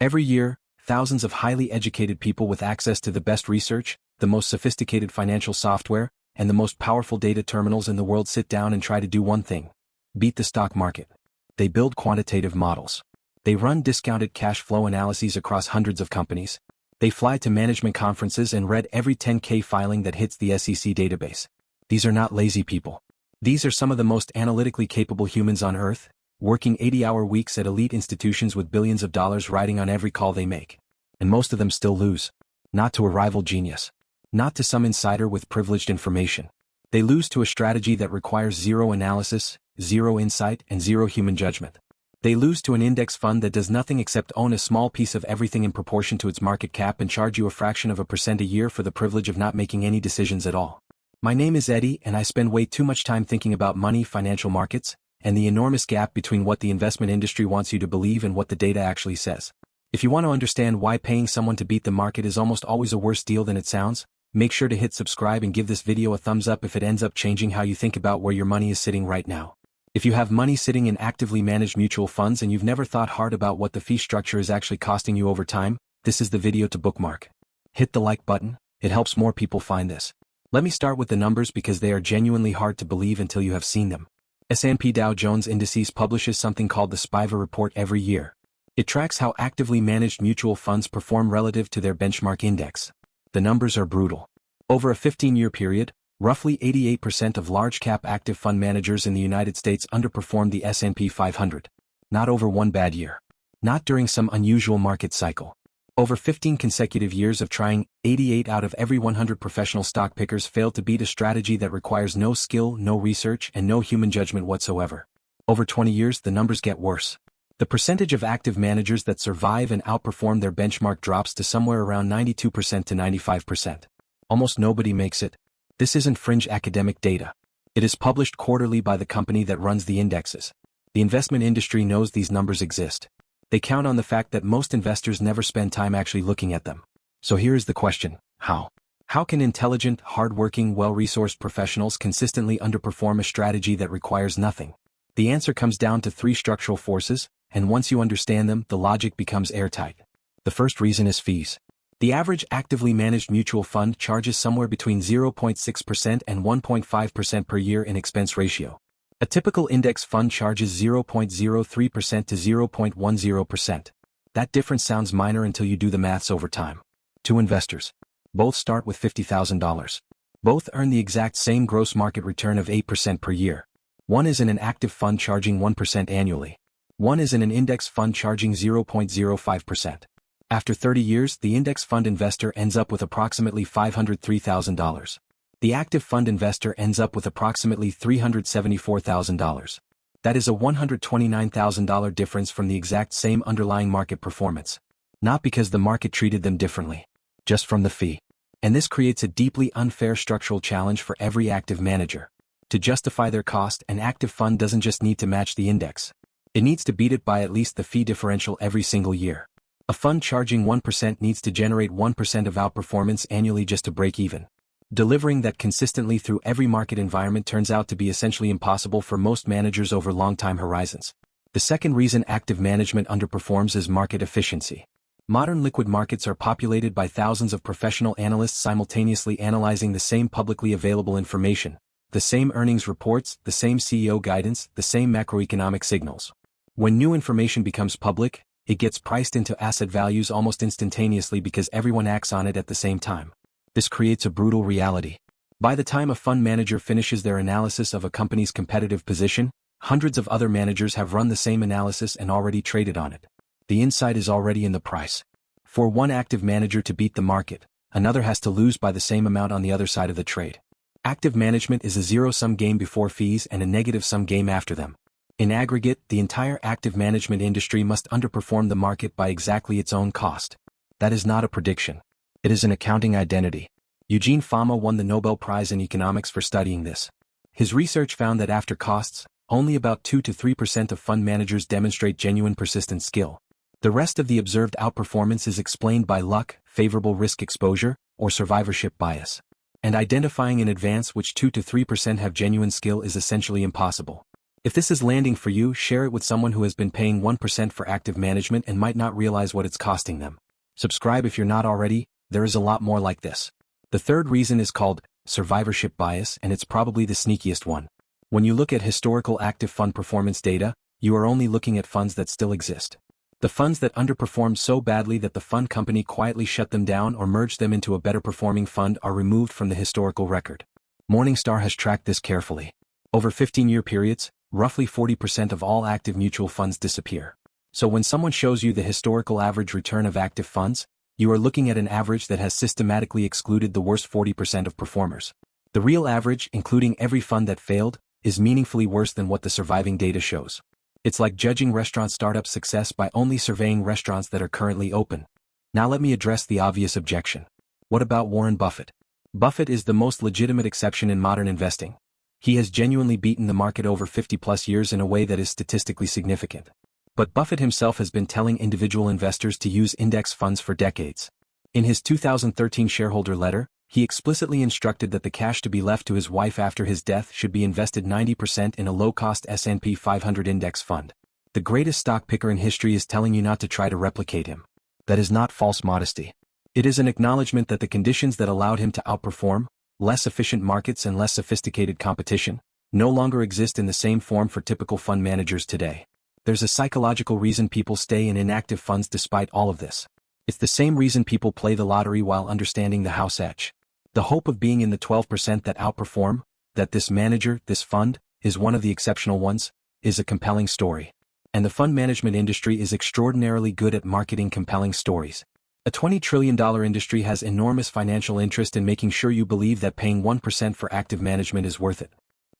Every year, thousands of highly educated people with access to the best research, the most sophisticated financial software, and the most powerful data terminals in the world sit down and try to do one thing: beat the stock market. They build quantitative models. They run discounted cash flow analyses across hundreds of companies. They fly to management conferences and read every 10K filing that hits the SEC database. These are not lazy people. These are some of the most analytically capable humans on Earth, working 80-hour weeks at elite institutions with billions of dollars riding on every call they make. And most of them still lose. Not to a rival genius. Not to some insider with privileged information. They lose to a strategy that requires zero analysis, zero insight, and zero human judgment. They lose to an index fund that does nothing except own a small piece of everything in proportion to its market cap and charge you a fraction of a percent a year for the privilege of not making any decisions at all. My name is Eddie, and I spend way too much time thinking about money, financial markets, and the enormous gap between what the investment industry wants you to believe and what the data actually says. If you want to understand why paying someone to beat the market is almost always a worse deal than it sounds, make sure to hit subscribe and give this video a thumbs up if it ends up changing how you think about where your money is sitting right now. If you have money sitting in actively managed mutual funds and you've never thought hard about what the fee structure is actually costing you over time, this is the video to bookmark. Hit the like button, it helps more people find this. Let me start with the numbers because they are genuinely hard to believe until you have seen them. S&P Dow Jones Indices publishes something called the SPIVA report every year. It tracks how actively managed mutual funds perform relative to their benchmark index. The numbers are brutal. Over a 15-year period, roughly 88% of large-cap active fund managers in the United States underperformed the S&P 500. Not over one bad year. Not during some unusual market cycle. Over 15 consecutive years of trying, 88 out of every 100 professional stock pickers failed to beat a strategy that requires no skill, no research, and no human judgment whatsoever. Over 20 years, the numbers get worse. The percentage of active managers that survive and outperform their benchmark drops to somewhere around 92% to 95%. Almost nobody makes it. This isn't fringe academic data. It is published quarterly by the company that runs the indexes. The investment industry knows these numbers exist. They count on the fact that most investors never spend time actually looking at them. So here is the question: how? How can intelligent, hard-working, well-resourced professionals consistently underperform a strategy that requires nothing? The answer comes down to three structural forces, and once you understand them, the logic becomes airtight. The first reason is fees. The average actively managed mutual fund charges somewhere between 0.6% and 1.5% per year in expense ratio. A typical index fund charges 0.03% to 0.10%. That difference sounds minor until you do the maths over time. Two investors. Both start with $50,000. Both earn the exact same gross market return of 8% per year. One is in an active fund charging 1% annually. One is in an index fund charging 0.05%. After 30 years, the index fund investor ends up with approximately $503,000. The active fund investor ends up with approximately $374,000. That is a $129,000 difference from the exact same underlying market performance. Not because the market treated them differently. Just from the fee. And this creates a deeply unfair structural challenge for every active manager. To justify their cost, an active fund doesn't just need to match the index. It needs to beat it by at least the fee differential every single year. A fund charging 1% needs to generate 1% of outperformance annually just to break even. Delivering that consistently through every market environment turns out to be essentially impossible for most managers over long time horizons. The second reason active management underperforms is market efficiency. Modern liquid markets are populated by thousands of professional analysts simultaneously analyzing the same publicly available information, the same earnings reports, the same CEO guidance, the same macroeconomic signals. When new information becomes public, it gets priced into asset values almost instantaneously because everyone acts on it at the same time. This creates a brutal reality. By the time a fund manager finishes their analysis of a company's competitive position, hundreds of other managers have run the same analysis and already traded on it. The insight is already in the price. For one active manager to beat the market, another has to lose by the same amount on the other side of the trade. Active management is a zero-sum game before fees and a negative-sum game after them. In aggregate, the entire active management industry must underperform the market by exactly its own cost. That is not a prediction. It is an accounting identity. Eugene Fama won the Nobel Prize in Economics for studying this. His research found that after costs, only about 2 to 3% of fund managers demonstrate genuine persistent skill. The rest of the observed outperformance is explained by luck, favorable risk exposure, or survivorship bias. And identifying in advance which 2 to 3% have genuine skill is essentially impossible. If this is landing for you, share it with someone who has been paying 1% for active management and might not realize what it's costing them. Subscribe if you're not already, there is a lot more like this. The third reason is called survivorship bias, and it's probably the sneakiest one. When you look at historical active fund performance data, you are only looking at funds that still exist. The funds that underperformed so badly that the fund company quietly shut them down or merged them into a better performing fund are removed from the historical record. Morningstar has tracked this carefully. Over 15-year periods, roughly 40% of all active mutual funds disappear. So when someone shows you the historical average return of active funds, you are looking at an average that has systematically excluded the worst 40% of performers. The real average, including every fund that failed, is meaningfully worse than what the surviving data shows. It's like judging restaurant startup success by only surveying restaurants that are currently open. Now let me address the obvious objection. What about Warren Buffett? Buffett is the most legitimate exception in modern investing. He has genuinely beaten the market over 50+ years in a way that is statistically significant. But Buffett himself has been telling individual investors to use index funds for decades. In his 2013 shareholder letter, he explicitly instructed that the cash to be left to his wife after his death should be invested 90% in a low-cost S&P 500 index fund. The greatest stock picker in history is telling you not to try to replicate him. That is not false modesty. It is an acknowledgement that the conditions that allowed him to outperform, less efficient markets and less sophisticated competition, no longer exist in the same form for typical fund managers today. There's a psychological reason people stay in inactive funds despite all of this. It's the same reason people play the lottery while understanding the house edge. The hope of being in the 12% that outperform, that this manager, this fund, is one of the exceptional ones, is a compelling story. And the fund management industry is extraordinarily good at marketing compelling stories. A $20 trillion industry has enormous financial interest in making sure you believe that paying 1% for active management is worth it.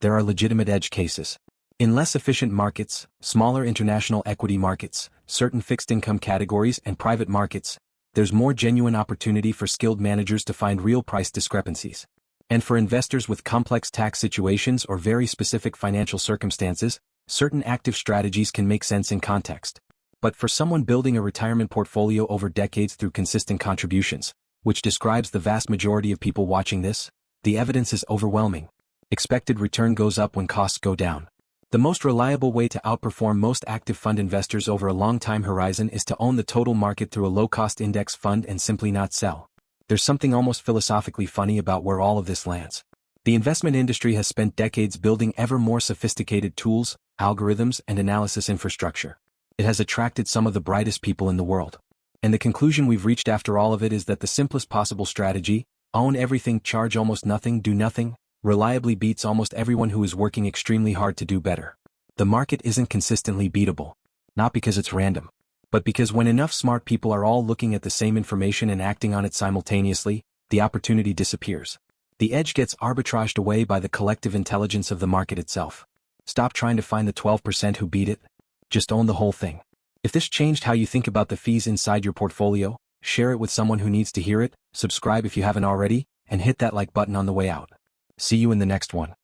There are legitimate edge cases. In less efficient markets, smaller international equity markets, certain fixed income categories and private markets, there's more genuine opportunity for skilled managers to find real price discrepancies. And for investors with complex tax situations or very specific financial circumstances, certain active strategies can make sense in context. But for someone building a retirement portfolio over decades through consistent contributions, which describes the vast majority of people watching this, the evidence is overwhelming. Expected return goes up when costs go down. The most reliable way to outperform most active fund investors over a long time horizon is to own the total market through a low-cost index fund and simply not sell. There's something almost philosophically funny about where all of this lands. The investment industry has spent decades building ever more sophisticated tools, algorithms, and analysis infrastructure. It has attracted some of the brightest people in the world. And the conclusion we've reached after all of it is that the simplest possible strategy, own everything, charge almost nothing, do nothing, reliably beats almost everyone who is working extremely hard to do better. The market isn't consistently beatable. Not because it's random, but because when enough smart people are all looking at the same information and acting on it simultaneously, the opportunity disappears. The edge gets arbitraged away by the collective intelligence of the market itself. Stop trying to find the 12% who beat it. Just own the whole thing. If this changed how you think about the fees inside your portfolio, share it with someone who needs to hear it, subscribe if you haven't already, and hit that like button on the way out. See you in the next one.